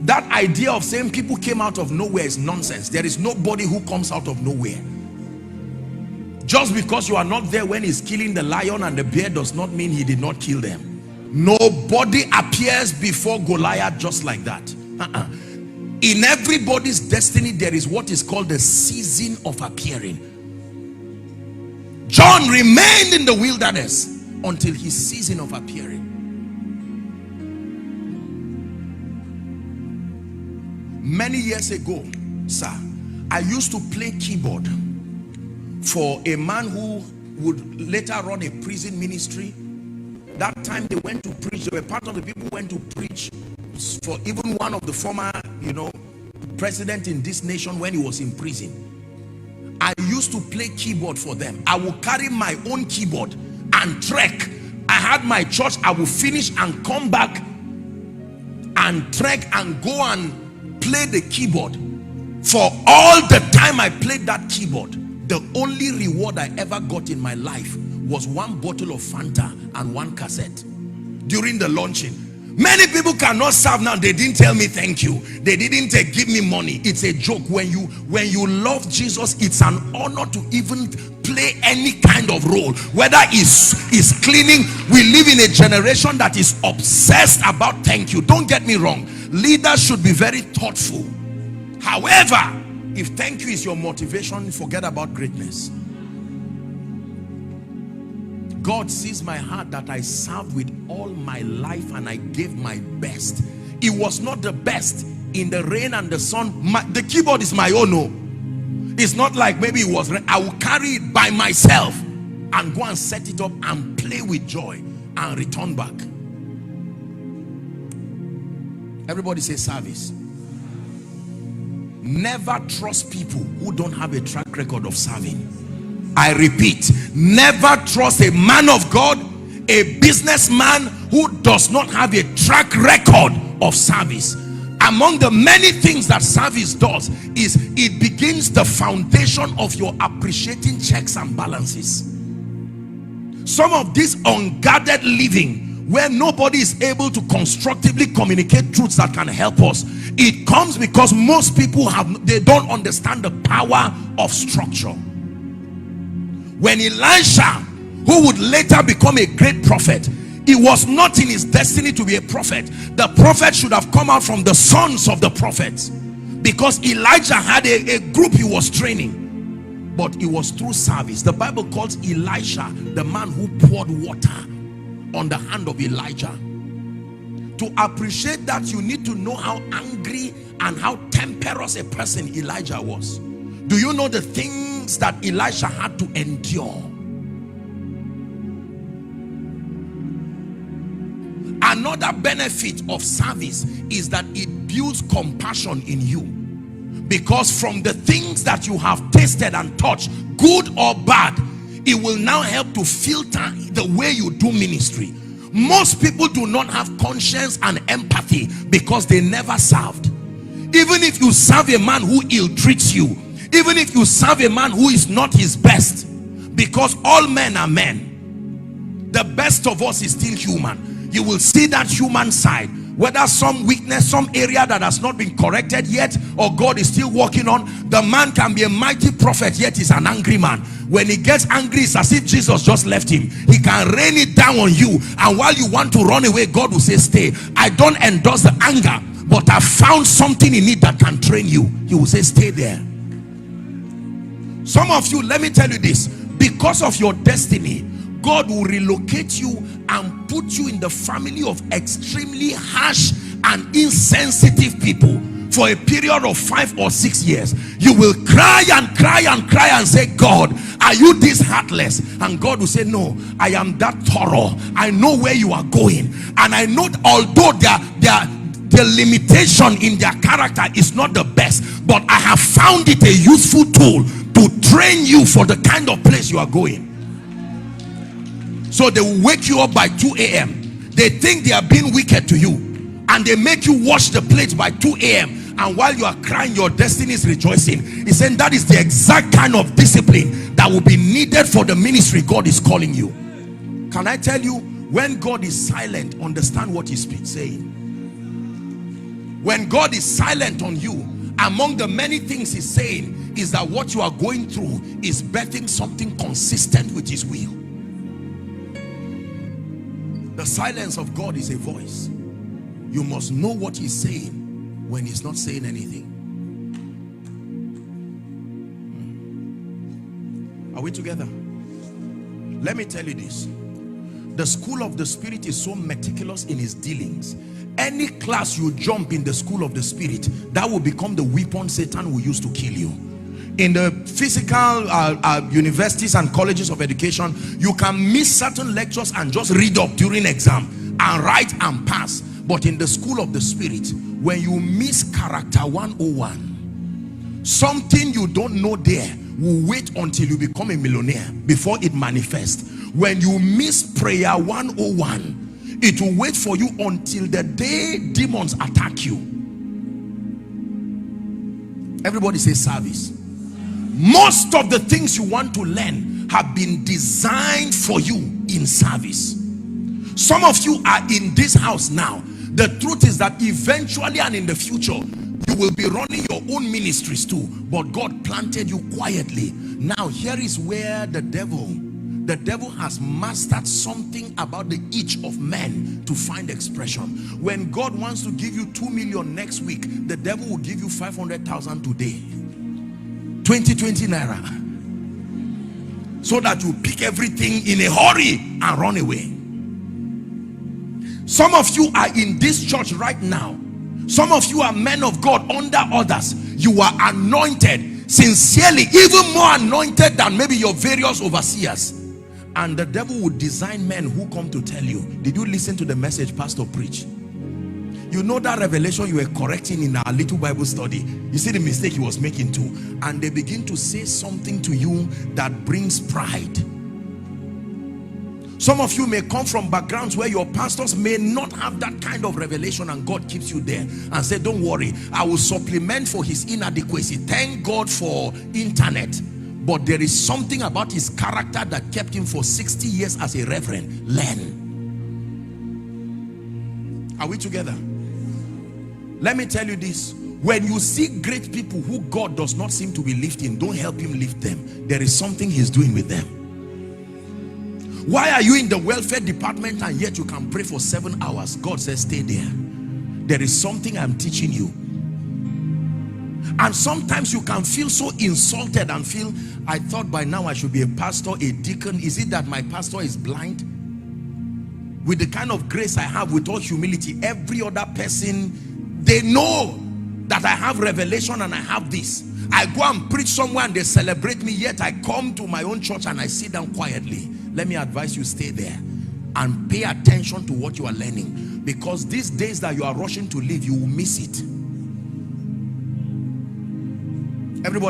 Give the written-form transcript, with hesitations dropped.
That idea of saying people came out of nowhere is nonsense. There is nobody who comes out of nowhere. Just because you are not there when he's killing the lion and the bear does not mean he did not kill them. Nobody appears before Goliath just like that. In everybody's destiny, there is what is called the season of appearing. John remained in the wilderness until his season of appearing. Many years ago, sir, I used to play keyboard for a man who would later run a prison ministry. That time they went to preach. They were part of the people who went to preach for even one of the former, president in this nation when he was in prison. I used to play keyboard for them. I would carry my own keyboard and trek. I had my church. I would finish and come back and trek and go and play the keyboard. For all the time I played that keyboard, the only reward I ever got in my life was one bottle of Fanta and one cassette during the launching. Many people cannot serve now. They didn't tell me thank you. They didn't give me money. It's a joke. When you love Jesus, it's an honor to even play any kind of role, whether it's cleaning. We live in a generation that is obsessed about thank you. Don't get me wrong. Leaders should be very thoughtful. However, if thank you is your motivation, forget about greatness. God sees my heart that I served with all my life and I gave my best. It was not the best in the rain and the sun. The keyboard is my own. No, it's not like maybe it was. I will carry it by myself and go and set it up and play with joy and return back. Everybody say service. Never trust people who don't have a track record of serving. I repeat, never trust a man of God, a businessman who does not have a track record of service. Among the many things that service does is it begins the foundation of your appreciating checks and balances. Some of this unguarded living, where nobody is able to constructively communicate truths that can help us, it comes because most people they don't understand the power of structure. When Elisha, who would later become a great prophet, it was not in his destiny to be a prophet. The prophet should have come out from the sons of the prophets, because Elijah had a group he was training, but it was through service. The Bible calls Elisha the man who poured water on the hand of Elijah. To appreciate that, you need to know how angry and how temperous a person Elijah was. Do you know the things that Elisha had to endure? Another benefit of service is that it builds compassion in you, because from the things that you have tasted and touched, good or bad, it will now help to filter the way you do ministry. Most people do not have conscience and empathy because they never served. Even if you serve a man who ill-treats you, even if you serve a man who is not his best, because all men are men, the best of us is still human. You will see that human side, whether some weakness, some area that has not been corrected yet, or God is still working on. The man can be a mighty prophet, yet he's an angry man. When he gets angry, it's as if Jesus just left him. He can rain it down on you, and while you want to run away, God will say stay. I don't endorse the anger, but I found something in it that can train you. He will say stay there. Some of you, let me tell you this, because of your destiny, God will relocate you and put you in the family of extremely harsh and insensitive people for a period of 5 or 6 years. You will cry and cry and cry and say, God, are you this heartless? And God will say, no, I am that thorough. I know where you are going, and I know, although the limitation in their character is not the best, but I have found it a useful tool to train you for the kind of place you are going. So they will wake you up by 2 a.m. They think they are being wicked to you, and they make you wash the plates by 2 a.m. and while you are crying, your destiny is rejoicing. He's saying that is the exact kind of discipline that will be needed for the ministry God is calling you. Can I tell you, when God is silent, understand what he's saying. When God is silent on you, among the many things he's saying is that what you are going through is birthing something consistent with his will. The silence of God is a voice. You must know what he's saying when he's not saying anything. Are we together? Let me tell you this. The school of the spirit is so meticulous in its dealings. Any class you jump in the school of the spirit, that will become the weapon Satan will use to kill you. In the physical universities and colleges of education, you can miss certain lectures and just read up during exam and write and pass. But in the school of the spirit, when you miss character 101, something you don't know there will wait until you become a millionaire before it manifests. When you miss prayer 101, it will wait for you until the day demons attack you. Everybody say service. Most of the things you want to learn have been designed for you in service. Some of you are in this house now. The truth is that eventually and in the future, you will be running your own ministries too, but God planted you quietly. Now here is where the devil has mastered something about the itch of men to find expression. When God wants to give you 2 million next week, the devil will give you 500,000 today, 20 naira, so that you pick everything in a hurry and run away. Some of you are in this church right now. Some of you are men of God under others. You are anointed sincerely, even more anointed than maybe your various overseers. And the devil would design men who come to tell you, did you listen to the message pastor preached? You know that revelation you were correcting in our little Bible study. You see the mistake he was making too. And they begin to say something to you that brings pride. Some of you may come from backgrounds where your pastors may not have that kind of revelation, and God keeps you there and say, don't worry, I will supplement for his inadequacy. Thank God for internet. But there is something about his character that kept him for 60 years as a reverend. Learn. Are we together? Let me tell you this. When you see great people who God does not seem to be lifting, don't help him lift them. There is something he's doing with them. Why are you in the welfare department and yet you can pray for 7 hours? God says stay there. There is something I'm teaching you. And sometimes you can feel so insulted and feel, I thought by now I should be a pastor, a deacon. Is it that my pastor is blind? With the kind of grace I have, with all humility, every other person, they know that I have revelation and I have this. I go and preach somewhere and they celebrate me, yet I come to my own church and I sit down quietly. Let me advise you, stay there and pay attention to what you are learning, because these days that you are rushing to leave, you will miss it. Everybody